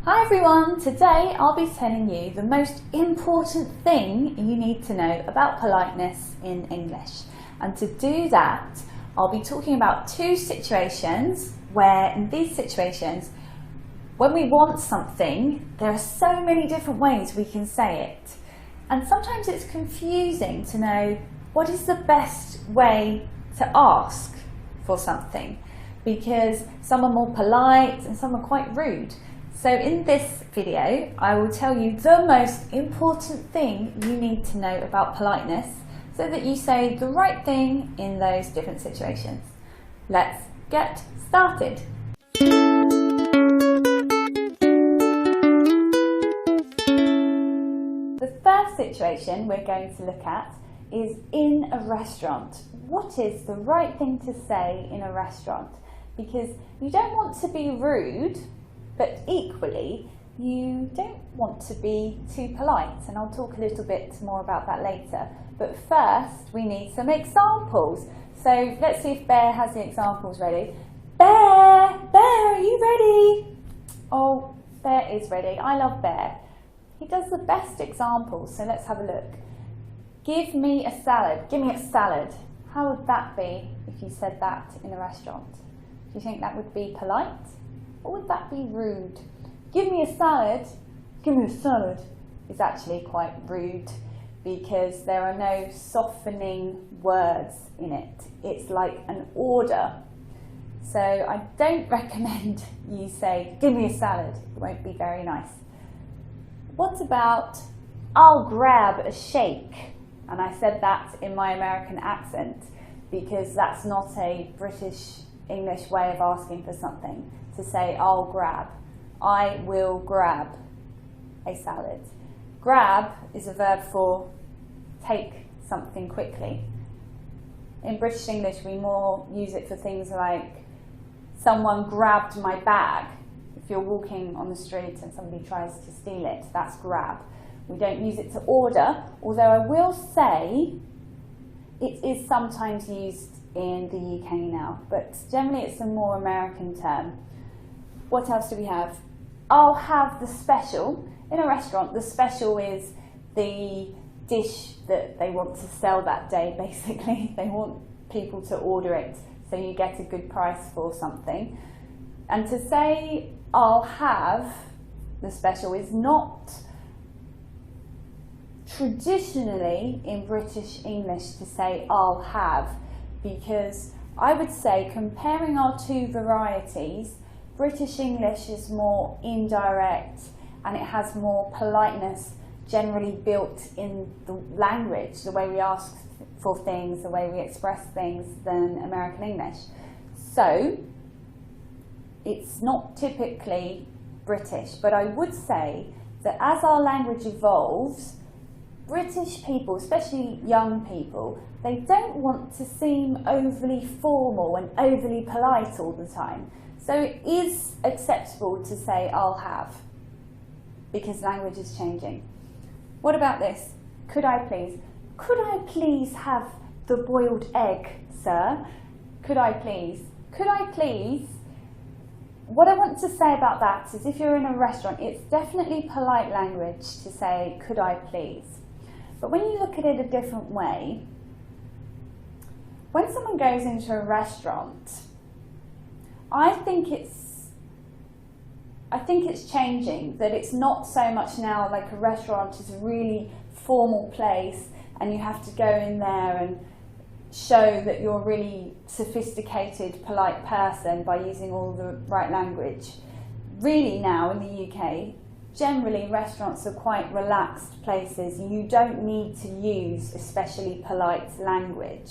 Hi everyone, today I'll be telling you the most important thing you need to know about politeness in English. And to do that, I'll be talking about two situations where in these situations, when we want something, there are so many different ways we can say it. And sometimes it's confusing to know what is the best way to ask for something, because some are more polite and some are quite rude. So in this video, I will tell you the most important thing you need to know about politeness so that you say the right thing in those different situations. Let's get started. The first situation we're going to look at is in a restaurant. What is the right thing to say in a restaurant? Because you don't want to be rude, but equally, you don't want to be too polite, and I'll talk a little bit more about that later. But first, we need some examples. So let's see if Bear has the examples ready. Bear, are you ready? Oh, Bear is ready. I love Bear. He does the best examples, so let's have a look. Give me a salad. Give me a salad. How would that be if you said that in a restaurant? Do you think that would be polite? Or would that be rude? Give me a salad. Give me a salad is actually quite rude because there are no softening words in it. It's like an order. So I don't recommend you say, give me a salad. It won't be very nice. What about, I'll grab a shake? And I said that in my American accent because that's not a British English way of asking for something. To say, I'll grab. I will grab a salad. Grab is a verb for take something quickly. In British English, we more use it for things like someone grabbed my bag. If you're walking on the street and somebody tries to steal it, that's grab. We don't use it to order, although I will say it is sometimes used in the UK now, but generally it's a more American term. What else do we have? I'll have the special. In a restaurant, the special is the dish that they want to sell that day, basically. They want people to order it, so you get a good price for something. And to say, I'll have the special is not traditionally in British English to say, I'll have, because I would say comparing our two varieties, British English is more indirect and it has more politeness generally built in the language, the way we ask for things, the way we express things, than American English. So it's not typically British, but I would say that as our language evolves, British people, especially young people, they don't want to seem overly formal and overly polite all the time. So it is acceptable to say, I'll have, because language is changing. What about this? Could I please? Could I please have the boiled egg, sir? Could I please? Could I please? What I want to say about that is if you're in a restaurant, it's definitely polite language to say, could I please? But when you look at it a different way, when someone goes into a restaurant, I think it's changing, that it's not so much now like a restaurant is a really formal place and you have to go in there and show that you're a really sophisticated, polite person by using all the right language. Really now in the UK, generally restaurants are quite relaxed places. You don't need to use especially polite language.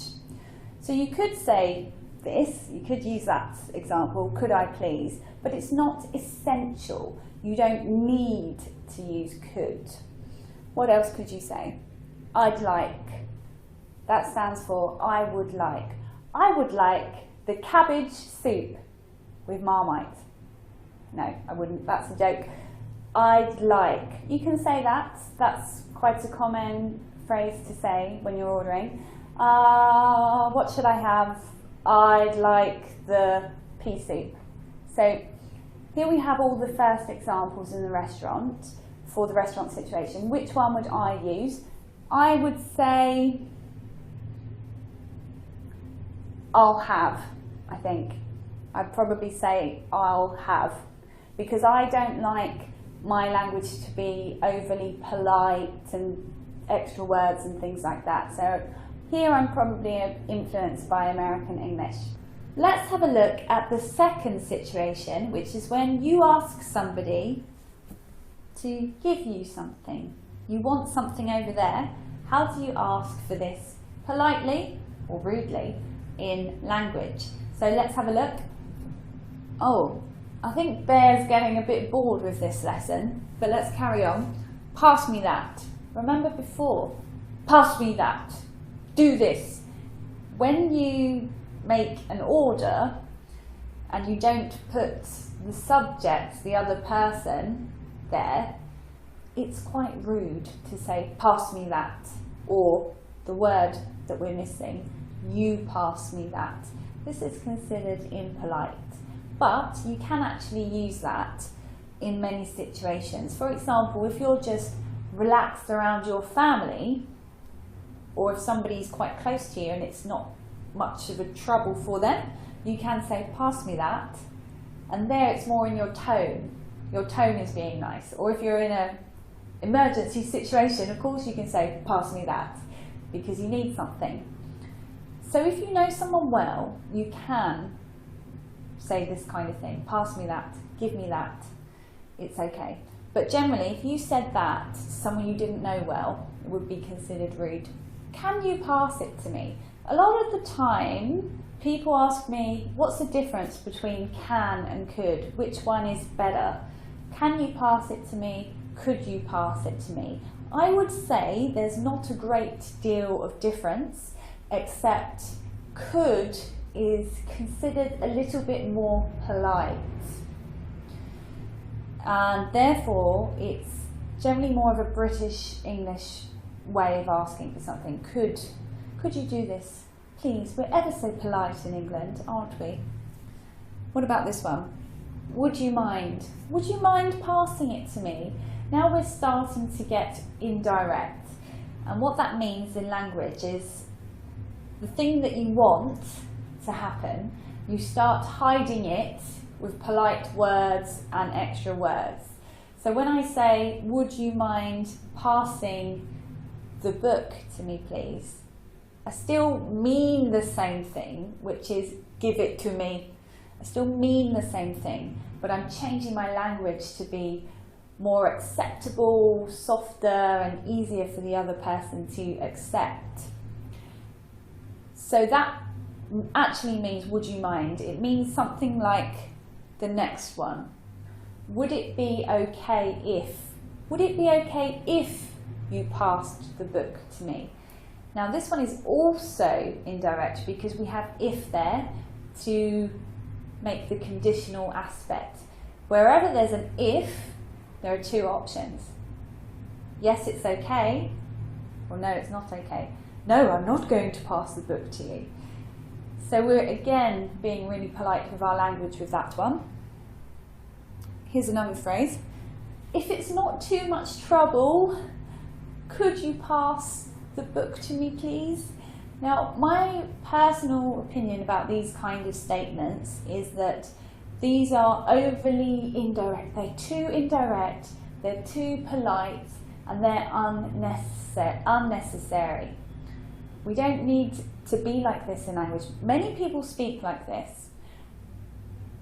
So you could say this, you could use that example, could I please, but it's not essential. You don't need to use could. What else could you say? I'd like. That stands for I would like. I would like the cabbage soup with Marmite. No, I wouldn't, that's a joke. I'd like. You can say that, that's quite a common phrase to say when you're ordering. What should I have? I'd like the pea soup. So Here we have all the first examples in the restaurant for the restaurant situation. Which one would I use? I would say I'll have, I think. I'd probably say I'll have, because I don't like my language to be overly polite and extra words and things like that. So here I'm probably influenced by American English. Let's have a look at the second situation, which is when you ask somebody to give you something. You want something over there. How do you ask for this? Politely or rudely in language? So let's have a look. Oh, I think Bear's getting a bit bored with this lesson, but let's carry on. Pass me that. Remember before, pass me that. Do this. When you make an order and you don't put the subject, the other person, there, it's quite rude to say, pass me that, or the word that we're missing, you pass me that. This is considered impolite, but you can actually use that in many situations. For example, if you're just relaxed around your family, or if somebody's quite close to you and it's not much of a trouble for them, you can say, pass me that, and there it's more in your tone. Your tone is being nice. Or if you're in an emergency situation, of course you can say, pass me that, because you need something. So if you know someone well, you can say this kind of thing, pass me that, give me that, it's okay. But generally, if you said that to someone you didn't know well, it would be considered rude. Can you pass it to me? A lot of the time, people ask me, what's the difference between can and could? Which one is better? Can you pass it to me? Could you pass it to me? I would say there's not a great deal of difference, except could is considered a little bit more polite. And therefore, it's generally more of a British English way of asking for something. Could you do this? Please, we're ever so polite in England, aren't we? What about this one? Would you mind? Would you mind passing it to me? Now we're starting to get indirect. And what that means in language is the thing that you want to happen, you start hiding it with polite words and extra words. So when I say, would you mind passing the book to me, please? I still mean the same thing, which is give it to me. I still mean the same thing, but I'm changing my language to be more acceptable, softer, and easier for the other person to accept. So that actually means, would you mind? It means something like the next one. Would it be okay if? Would it be okay if you passed the book to me? Now this one is also indirect because we have if there to make the conditional aspect. Wherever there's an if, there are two options. Yes, it's okay, or no, it's not okay. No, I'm not going to pass the book to you. So we're again being really polite with our language with that one. Here's another phrase. If it's not too much trouble, could you pass the book to me, please? Now, my personal opinion about these kind of statements is that these are overly indirect. They're too indirect, they're too polite, and they're unnecessary. We don't need to be like this in language. Many people speak like this,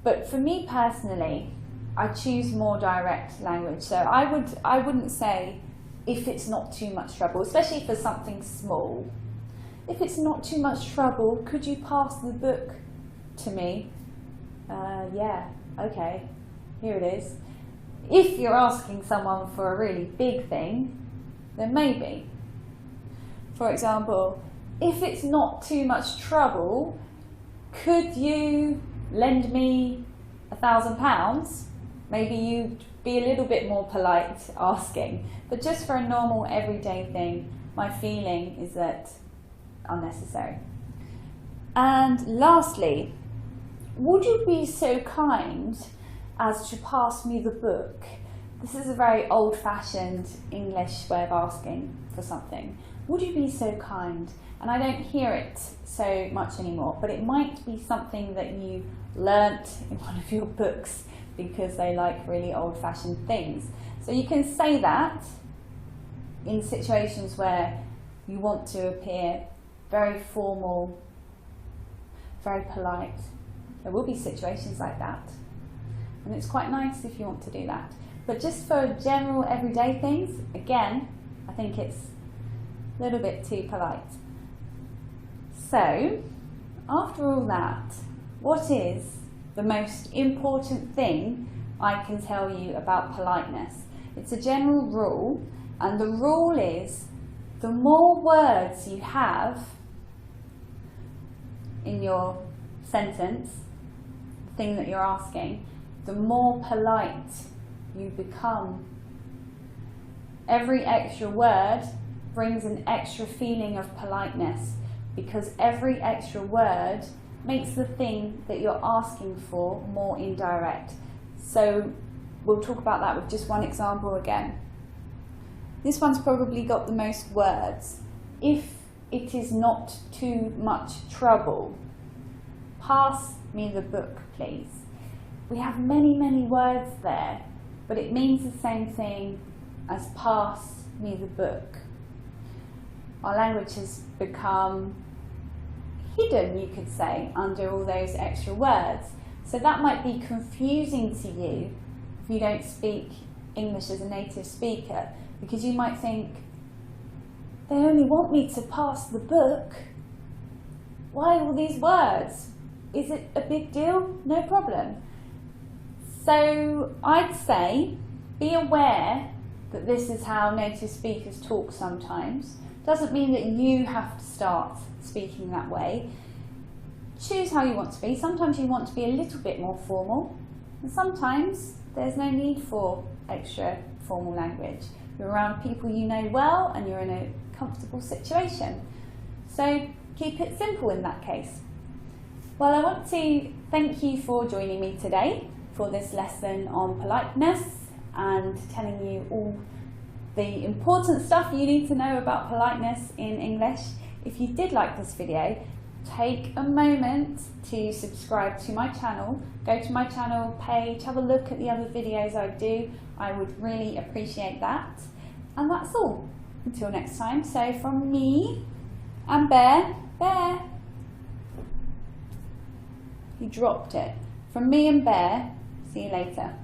but for me personally, I choose more direct language. So I wouldn't say if it's not too much trouble, especially for something small. If it's not too much trouble, could you pass the book to me? Yeah, okay, here it is. If you're asking someone for a really big thing, then maybe. For example, if it's not too much trouble, could you lend me £1,000? Maybe you'd be a little bit more polite asking. But just for a normal everyday thing, my feeling is that unnecessary. And lastly, would you be so kind as to pass me the book. This is a very old-fashioned English way of asking for something. Would you be so kind? And I don't hear it so much anymore, but it might be something that you learnt in one of your books because they like really old-fashioned things. So you can say that in situations where you want to appear very formal, very polite. There will be situations like that, and it's quite nice if you want to do that. But just for general everyday things, again, I think it's a little bit too polite. So, after all that, what is the most important thing I can tell you about politeness? It's a general rule, and the rule is the more words you have in your sentence, the thing that you're asking, the more polite you become. Every extra word brings an extra feeling of politeness, because every extra word makes the thing that you're asking for more indirect. So we'll talk about that with just one example again. This one's probably got the most words. If it is not too much trouble, pass me the book, please. We have many, many words there, but it means the same thing as pass me the book. Our language has become hidden, you could say, under all those extra words. So that might be confusing to you if you don't speak English as a native speaker, because you might think, they only want me to pass the book. Why all these words? Is it a big deal? No problem. So I'd say, be aware that this is how native speakers talk sometimes. Doesn't mean that you have to start speaking that way. Choose how you want to be. Sometimes you want to be a little bit more formal, and sometimes there's no need for extra formal language. You're around people you know well and you're in a comfortable situation. So keep it simple in that case. Well, I want to thank you for joining me today for this lesson on politeness and telling you all the important stuff you need to know about politeness in English. If you did like this video, take a moment to subscribe to my channel. Go to my channel page, have a look at the other videos I do. I would really appreciate that. And that's all. Until next time, so from me and Bear, he dropped it. From me and Bear, see you later.